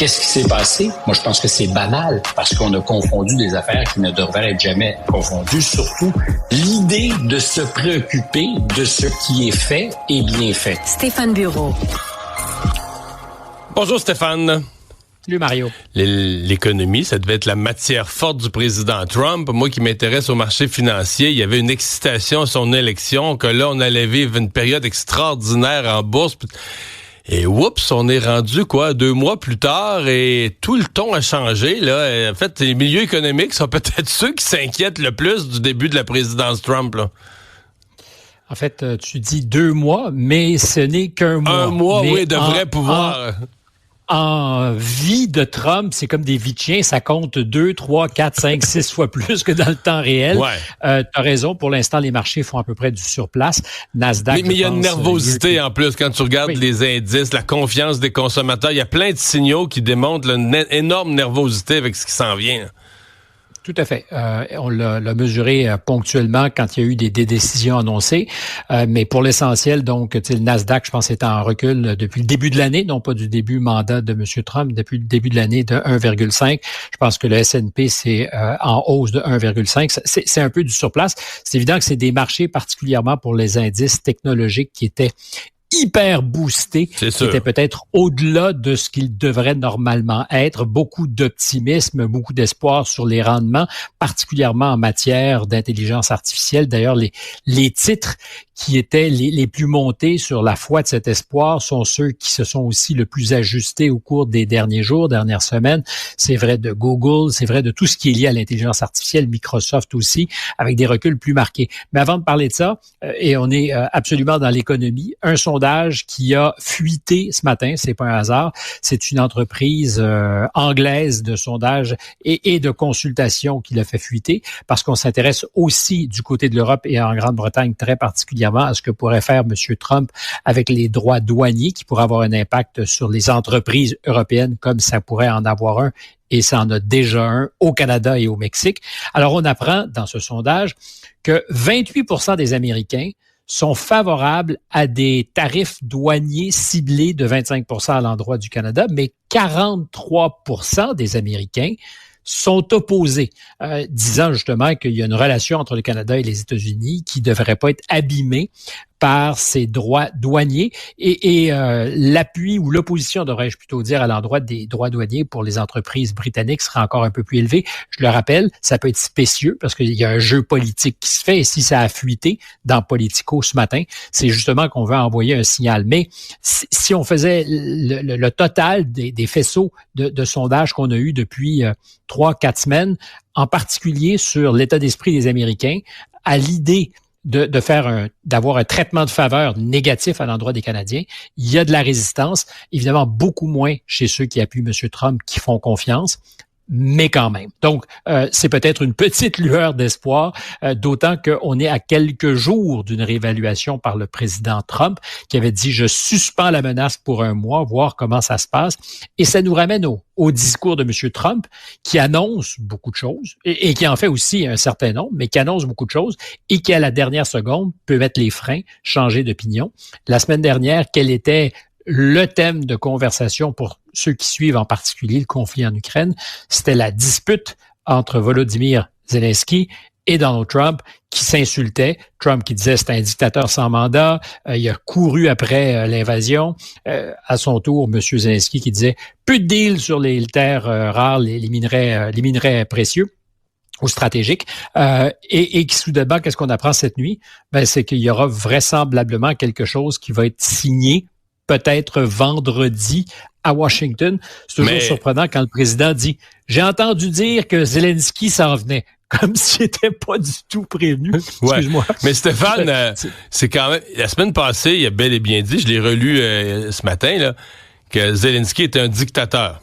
Qu'est-ce qui s'est passé? Moi, je pense que c'est banal parce qu'on a confondu des affaires qui ne devraient être jamais confondues. Surtout, l'idée de se préoccuper de ce qui est fait et bien fait. Stéphane Bureau. Bonjour Stéphane. Salut Mario. L'économie, ça devait être la matière forte du président Trump. Moi qui m'intéresse au marché financier, il y avait une excitation à son élection, que là, on allait vivre une période extraordinaire en bourse. Et oups, on est rendu 2 mois plus tard et tout le ton a changé. Là. En fait, les milieux économiques sont peut-être ceux qui s'inquiètent le plus du début de la présidence Trump. Là. En fait, tu dis 2 mois, mais ce n'est qu'un mois. 1 mois, mais oui, de vrai pouvoir. En vie de Trump, c'est comme des vies de chien, ça compte 2, 3, 4, 5, 6 fois plus que dans le temps réel. Ouais. T'as raison, pour l'instant, les marchés font à peu près du surplace. Nasdaq, mais il y a une nervosité en plus quand tu regardes les indices, la confiance des consommateurs. Il y a plein de signaux qui démontrent une énorme nervosité avec ce qui s'en vient. Tout à fait. On l'a mesuré ponctuellement quand il y a eu des décisions annoncées. Mais pour l'essentiel, donc, le Nasdaq, je pense, est en recul depuis le début de l'année, non pas du début mandat de M. Trump, depuis le début de l'année de 1,5. Je pense que le S&P, c'est en hausse de 1,5. C'est un peu du surplace. C'est évident que c'est des marchés, particulièrement pour les indices technologiques, qui étaient hyper boosté, qui était peut-être au-delà de ce qu'il devrait normalement être. Beaucoup d'optimisme, beaucoup d'espoir sur les rendements, particulièrement en matière d'intelligence artificielle. D'ailleurs, les titres qui étaient les plus montés sur la foi de cet espoir sont ceux qui se sont aussi le plus ajustés au cours des derniers jours, dernières semaines. C'est vrai de Google, c'est vrai de tout ce qui est lié à l'intelligence artificielle, Microsoft aussi, avec des reculs plus marqués. Mais avant de parler de ça, et on est absolument dans l'économie, un sondage qui a fuité ce matin, c'est pas un hasard, c'est une entreprise anglaise de sondage et de consultation qui l'a fait fuiter, parce qu'on s'intéresse aussi du côté de l'Europe et en Grande-Bretagne très particulièrement à ce que pourrait faire M. Trump avec les droits douaniers qui pourraient avoir un impact sur les entreprises européennes comme ça pourrait en avoir un, et ça en a déjà un au Canada et au Mexique. Alors, on apprend dans ce sondage que 28% des Américains sont favorables à des tarifs douaniers ciblés de 25% à l'endroit du Canada, mais 43% des Américains sont opposés, disant justement qu'il y a une relation entre le Canada et les États-Unis qui ne devrait pas être abîmée par ces droits douaniers et l'appui ou l'opposition, devrais-je plutôt dire, à l'endroit des droits douaniers pour les entreprises britanniques sera encore un peu plus élevé. Je le rappelle, ça peut être spécieux parce qu'il y a un jeu politique qui se fait et si ça a fuité dans Politico ce matin, c'est justement qu'on veut envoyer un signal. Mais si on faisait le total des faisceaux de sondages qu'on a eu depuis 3-4 semaines, en particulier sur l'état d'esprit des Américains, à l'idée d'avoir un traitement de faveur négatif à l'endroit des Canadiens. Il y a de la résistance, évidemment beaucoup moins chez ceux qui appuient M. Trump, qui font confiance, mais quand même. Donc, c'est peut-être une petite lueur d'espoir, d'autant qu'on est à quelques jours d'une réévaluation par le président Trump, qui avait dit « je suspends la menace pour 1 mois, voir comment ça se passe ». Et ça nous ramène au discours de M. Trump, qui annonce beaucoup de choses, et qui en fait aussi un certain nombre, mais qui annonce beaucoup de choses, et qui, à la dernière seconde, peut mettre les freins, changer d'opinion. La semaine dernière, quel était le thème de conversation pour ceux qui suivent en particulier le conflit en Ukraine? C'était la dispute entre Volodymyr Zelensky et Donald Trump qui s'insultaient. Trump qui disait c'est un dictateur sans mandat. Il a couru après l'invasion. À son tour, M. Zelensky qui disait plus de deal sur les terres rares, les minerais précieux ou stratégiques. Et qui soudainement, qu'est-ce qu'on apprend cette nuit? C'est qu'il y aura vraisemblablement quelque chose qui va être signé peut-être vendredi à Washington. C'est toujours surprenant quand le président dit « J'ai entendu dire que Zelensky s'en venait ». Comme s'il n'était pas du tout prévenu. Excuse-moi. Mais Stéphane, c'est quand même... La semaine passée, il a bel et bien dit, je l'ai relu ce matin, là, que Zelensky est un dictateur.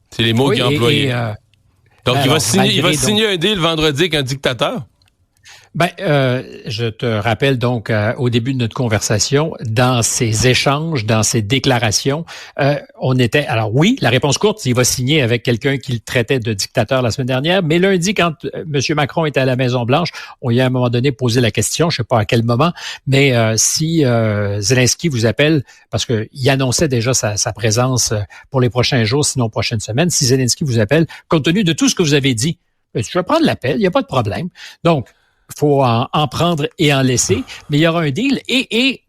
C'est les mots qu'il a employés. Donc, il va signer un deal vendredi avec un dictateur? Je te rappelle donc au début de notre conversation, dans ces échanges, dans ces déclarations, on était... Alors oui, la réponse courte, il va signer avec quelqu'un qui le traitait de dictateur la semaine dernière, mais lundi, quand M. Macron était à la Maison-Blanche, on y a à un moment donné posé la question, je ne sais pas à quel moment, mais si Zelensky vous appelle, parce qu'il annonçait déjà sa présence pour les prochains jours, sinon prochaines semaines, si Zelensky vous appelle, compte tenu de tout ce que vous avez dit, je vais prendre l'appel, il n'y a pas de problème. Donc, il faut en prendre et en laisser, mais il y aura un deal. Et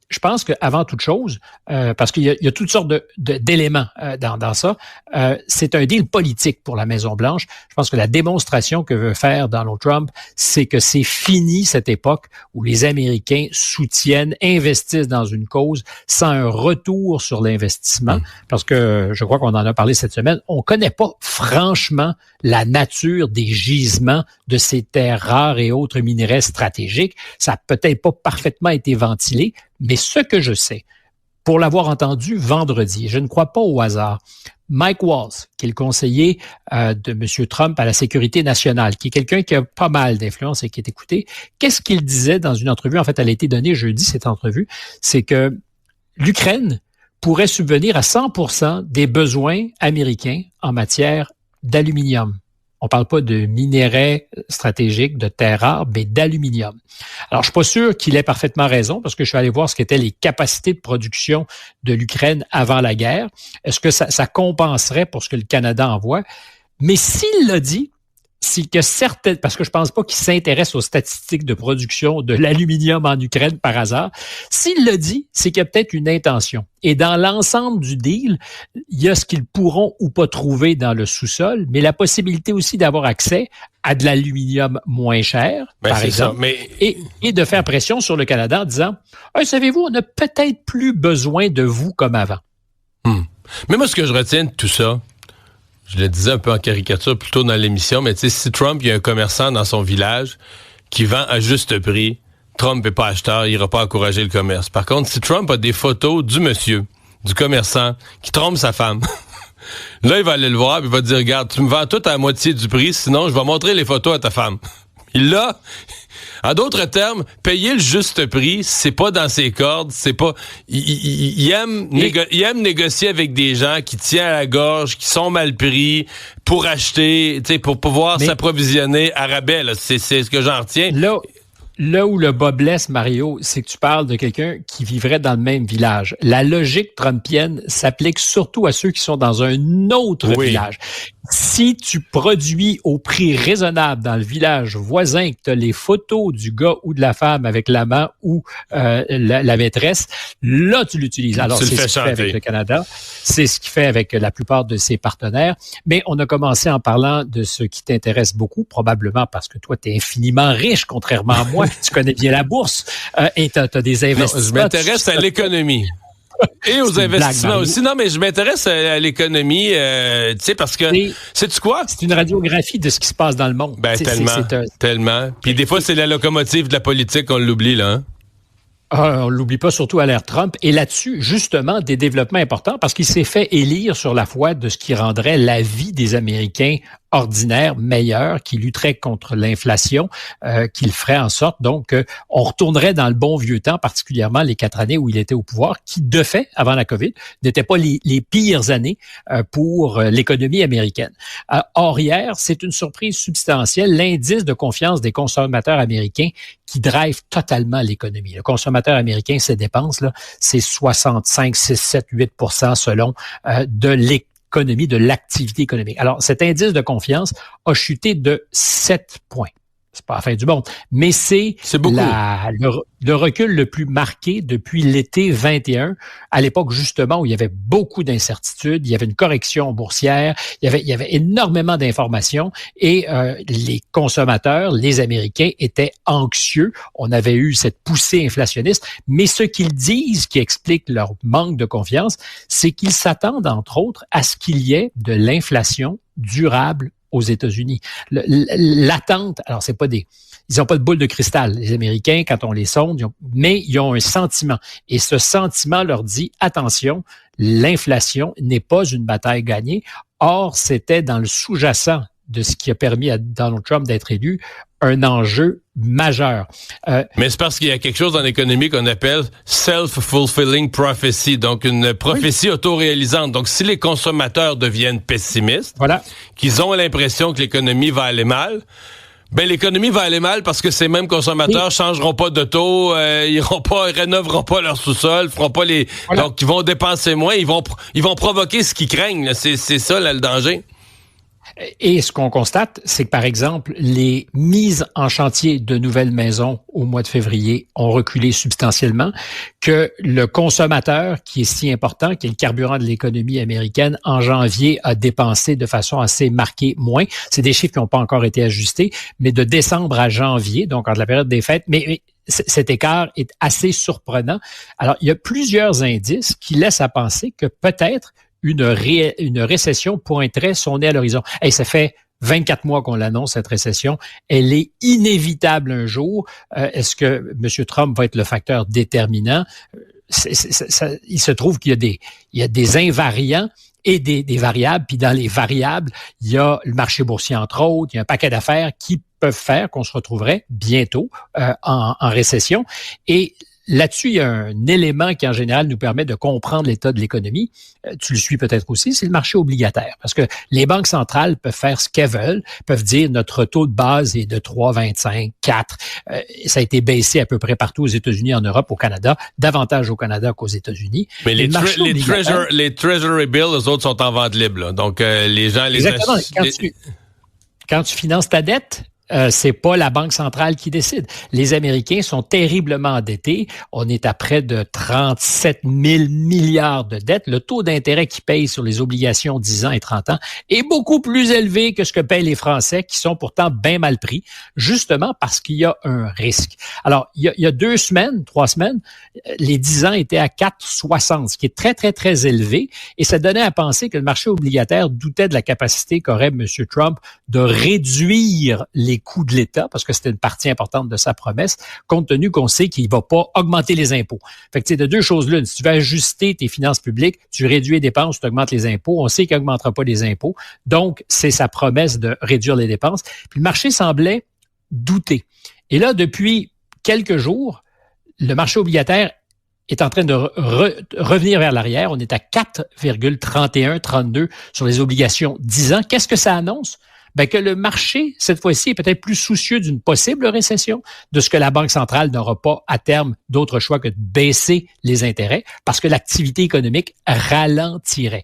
je pense qu'avant toute chose, parce qu'il y a toutes sortes d'éléments dans ça, c'est un deal politique pour la Maison-Blanche. Je pense que la démonstration que veut faire Donald Trump, c'est que c'est fini cette époque où les Américains soutiennent, investissent dans une cause sans un retour sur l'investissement. Parce que je crois qu'on en a parlé cette semaine, on connaît pas franchement la nature des gisements de ces terres rares et autres minerais stratégiques. Ça n'a peut-être pas parfaitement été ventilé, mais ce que je sais, pour l'avoir entendu vendredi, je ne crois pas au hasard, Mike Waltz, qui est le conseiller de M. Trump à la sécurité nationale, qui est quelqu'un qui a pas mal d'influence et qui est écouté, qu'est-ce qu'il disait dans une entrevue? En fait, elle a été donnée jeudi, cette entrevue, c'est que l'Ukraine pourrait subvenir à 100% des besoins américains en matière d'aluminium. On parle pas de minerais stratégiques, de terres rares, mais d'aluminium. Alors, je suis pas sûr qu'il ait parfaitement raison parce que je suis allé voir ce qu'étaient les capacités de production de l'Ukraine avant la guerre. Est-ce que ça compenserait pour ce que le Canada envoie? Mais s'il l'a dit, c'est que certaines, parce que je pense pas qu'il s'intéresse aux statistiques de production de l'aluminium en Ukraine par hasard. S'il le dit, c'est qu'il y a peut-être une intention. Et dans l'ensemble du deal, il y a ce qu'ils pourront ou pas trouver dans le sous-sol, mais la possibilité aussi d'avoir accès à de l'aluminium moins cher, par exemple, ça, mais... et de faire pression sur le Canada en disant « Savez-vous, on n'a peut-être plus besoin de vous comme avant. » Mais moi, ce que je retiens de tout ça, je le disais un peu en caricature plus tôt dans l'émission, mais tu sais, si Trump, il y a un commerçant dans son village qui vend à juste prix, Trump n'est pas acheteur, il n'ira pas encourager le commerce. Par contre, si Trump a des photos du monsieur, du commerçant, qui trompe sa femme, là, il va aller le voir et il va dire, regarde, tu me vends tout à la moitié du prix, sinon je vais montrer les photos à ta femme. Et là, en d'autres termes, payer le juste prix, c'est pas dans ses cordes, c'est pas... Il aime négocier avec des gens qui tiennent à la gorge, qui sont mal pris, pour acheter, tu sais, pour pouvoir s'approvisionner à rabais, là. C'est ce que j'en retiens. Là où le bas blesse, Mario, c'est que tu parles de quelqu'un qui vivrait dans le même village. La logique trumpienne s'applique surtout à ceux qui sont dans un autre village. Si tu produis au prix raisonnable dans le village voisin, que tu as les photos du gars ou de la femme avec l'amant ou la maîtresse, là, tu l'utilises. Alors, c'est ce qu'il fait avec le Canada. C'est ce qu'il fait avec la plupart de ses partenaires. Mais on a commencé en parlant de ce qui t'intéresse beaucoup, probablement parce que toi, tu es infiniment riche, contrairement à moi. Tu connais bien la bourse et tu as des investissements. Non, je m'intéresse à l'économie. Et aux investissements aussi. Non, mais je m'intéresse à l'économie, tu sais, parce que, sais-tu quoi? C'est une radiographie de ce qui se passe dans le monde. Ben, tellement. Puis des fois, c'est la locomotive de la politique, on l'oublie, là, hein? On l'oublie pas, surtout à l'ère Trump. Et là-dessus, justement, des développements importants parce qu'il s'est fait élire sur la foi de ce qui rendrait la vie des Américains ordinaire, meilleur, qui lutterait contre l'inflation, qu'il ferait en sorte donc on retournerait dans le bon vieux temps, particulièrement les 4 années où il était au pouvoir, qui de fait, avant la COVID, n'étaient pas les pires années pour l'économie américaine. Or, hier, c'est une surprise substantielle, l'indice de confiance des consommateurs américains qui drive totalement l'économie. Le consommateur américain, ses dépenses, là, c'est 65, 6, 7, 8% selon de l'économie, de l'activité économique. Alors, cet indice de confiance a chuté de 7 points. C'est pas la fin du monde, mais c'est le recul le plus marqué depuis l'été 21, à l'époque justement où il y avait beaucoup d'incertitudes, il y avait une correction boursière, il y avait énormément d'informations et les consommateurs, les Américains étaient anxieux. On avait eu cette poussée inflationniste, mais ce qu'ils disent qui explique leur manque de confiance, c'est qu'ils s'attendent entre autres à ce qu'il y ait de l'inflation durable aux États-Unis. L'attente, alors c'est pas ils n'ont pas de boule de cristal, les Américains, quand on les sonde, mais ils ont un sentiment. Et ce sentiment leur dit, attention, l'inflation n'est pas une bataille gagnée. Or, c'était dans le sous-jacent de ce qui a permis à Donald Trump d'être élu, un enjeu majeur. Mais c'est parce qu'il y a quelque chose dans l'économie qu'on appelle self-fulfilling prophecy, donc une prophétie autoréalisante. Donc, si les consommateurs deviennent pessimistes, qu'ils ont l'impression que l'économie va aller mal, ben l'économie va aller mal parce que ces mêmes consommateurs changeront pas d'auto, rénoveront pas leur sous-sol, feront pas donc ils vont dépenser moins, ils vont provoquer ce qu'ils craignent. Là. C'est ça là, le danger. Et ce qu'on constate, c'est que, par exemple, les mises en chantier de nouvelles maisons au mois de février ont reculé substantiellement, que le consommateur, qui est si important, qui est le carburant de l'économie américaine, en janvier a dépensé de façon assez marquée moins. C'est des chiffres qui n'ont pas encore été ajustés, mais de décembre à janvier, donc entre la période des fêtes, mais cet écart est assez surprenant. Alors, il y a plusieurs indices qui laissent à penser que peut-être une récession pointerait son nez à l'horizon. Hey, ça fait 24 mois qu'on l'annonce, cette récession. Elle est inévitable un jour. Est-ce que M. Trump va être le facteur déterminant? Il se trouve qu'il y a des invariants et des variables. Puis dans les variables, il y a le marché boursier, entre autres. Il y a un paquet d'affaires qui peuvent faire qu'on se retrouverait bientôt en récession. Et là-dessus, il y a un élément qui, en général, nous permet de comprendre l'état de l'économie. Tu le suis peut-être aussi, c'est le marché obligataire. Parce que les banques centrales peuvent faire ce qu'elles veulent, peuvent dire notre taux de base est de 3,25, 4. Ça a été baissé à peu près partout aux États-Unis, en Europe, au Canada, davantage au Canada qu'aux États-Unis. Mais les Treasury Bills, eux autres, sont en vente libre. Là. Donc, les gens les exactement. Quand tu finances ta dette, c'est pas la Banque centrale qui décide. Les Américains sont terriblement endettés. On est à près de 37 000 milliards de dettes. Le taux d'intérêt qu'ils payent sur les obligations 10 ans et 30 ans est beaucoup plus élevé que ce que payent les Français, qui sont pourtant bien mal pris, justement parce qu'il y a un risque. Alors, il y a 3 semaines, les 10 ans étaient à 4,60, ce qui est très, très, très élevé. Et ça donnait à penser que le marché obligataire doutait de la capacité qu'aurait M. Trump de réduire les coûts de l'État, parce que c'était une partie importante de sa promesse, compte tenu qu'on sait qu'il ne va pas augmenter les impôts. Fait que tu sais, de deux choses l'une. Si tu veux ajuster tes finances publiques, tu réduis les dépenses, tu augmentes les impôts. On sait qu'il n'augmentera pas les impôts. Donc, c'est sa promesse de réduire les dépenses. Puis le marché semblait douter. Et là, depuis quelques jours, le marché obligataire est en train de revenir vers l'arrière. On est à 4,31-32 sur les obligations 10 ans. Qu'est-ce que ça annonce? Ben que le marché, cette fois-ci, est peut-être plus soucieux d'une possible récession, de ce que la Banque centrale n'aura pas à terme d'autre choix que de baisser les intérêts, parce que l'activité économique ralentirait.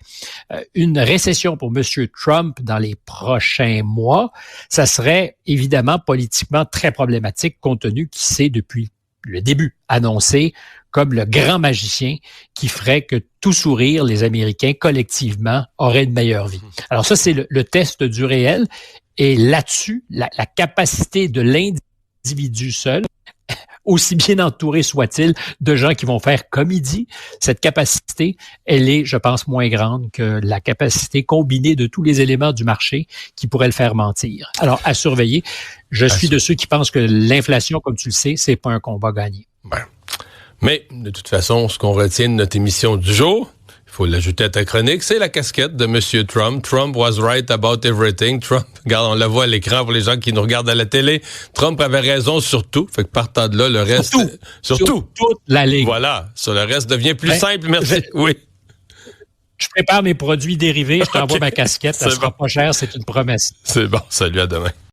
Une récession pour M. Trump dans les prochains mois, ça serait évidemment politiquement très problématique, compte tenu qu'il s'est depuis le début annoncé comme le grand magicien qui ferait que tout sourire, les Américains collectivement auraient une meilleure vie. Alors ça, c'est le test du réel. Et là-dessus, la capacité de l'individu seul, aussi bien entouré soit-il de gens qui vont faire comme il dit, cette capacité, elle est, je pense, moins grande que la capacité combinée de tous les éléments du marché qui pourraient le faire mentir. Alors, à surveiller. Je suis de ceux qui pensent que l'inflation, comme tu le sais, c'est pas un combat gagné. Ben. Mais, de toute façon, ce qu'on retient de notre émission du jour, il faut l'ajouter à ta chronique, c'est la casquette de M. Trump. Trump was right about everything. Trump, regarde, on la voit à l'écran pour les gens qui nous regardent à la télé. Trump avait raison sur tout. Fait que partant de là, le reste... Sur toute la ligue. Voilà. Sur le reste devient plus simple. Merci. Oui. Je prépare mes produits dérivés. Je t'envoie ma casquette. Ça sera pas cher. C'est une promesse. C'est bon. Salut, à demain.